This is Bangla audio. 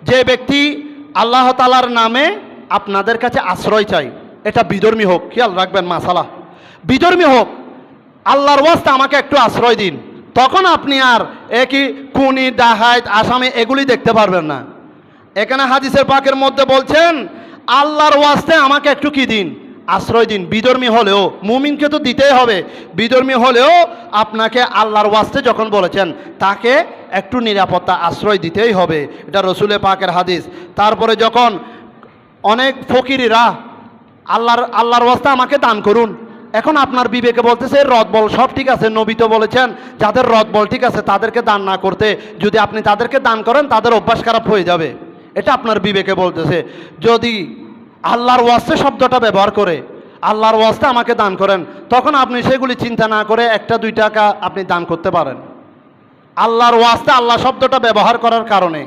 যে ব্যক্তি আল্লাহ তাআলার নামে আপনাদের কাছে আশ্রয় চাই, এটা বিধর্মী হোক, খেয়াল রাখবেন মাসালা, বিধর্মী হোক, আল্লাহর ওয়াস্তে আমাকে একটু আশ্রয় দিন, তখন আপনি আর একই খুনি ডাকাত আসামি এগুলি দেখতে পারবেন না। এখানে হাদিসের পাকের মধ্যে বলছেন আল্লাহর ওয়াস্তে আমাকে একটু কি দিন, আশ্রয় দিন। বিধর্মী হলেও, মুমিনকে তো দিতেই হবে, বিধর্মী হলেও আপনাকে আল্লাহর ওয়াস্তে যখন বলেছেন তাকে একটু নিরাপত্তা আশ্রয় দিতেই হবে, এটা রসুলের পাকের হাদিস। তারপরে যখন অনেক ফকিরিরা আল্লাহর ওয়াস্তে আমাকে দান করুন, এখন আপনার বিবেকে বলতেছে রদ বল সব ঠিক আছে, নবী তো বলেছেন যাদের রদ বল ঠিক আছে তাদেরকে দান না করতে, যদি আপনি তাদেরকে দান করেন তাদের অভ্যাস খারাপ হয়ে যাবে, এটা আপনার বিবেকে বলতেছে। যদি আল্লাহর ওয়াস্তে শব্দটা ব্যবহার করে আল্লাহর ওয়াস্তে আমাকে দান করেন, তখন আপনি সেগুলি চিন্তা না করে 1-2 টাকা আপনি দান করতে পারেন। আল্লাহর ওয়াস্তে আল্লাহ শব্দটা ব্যবহার করার কারণে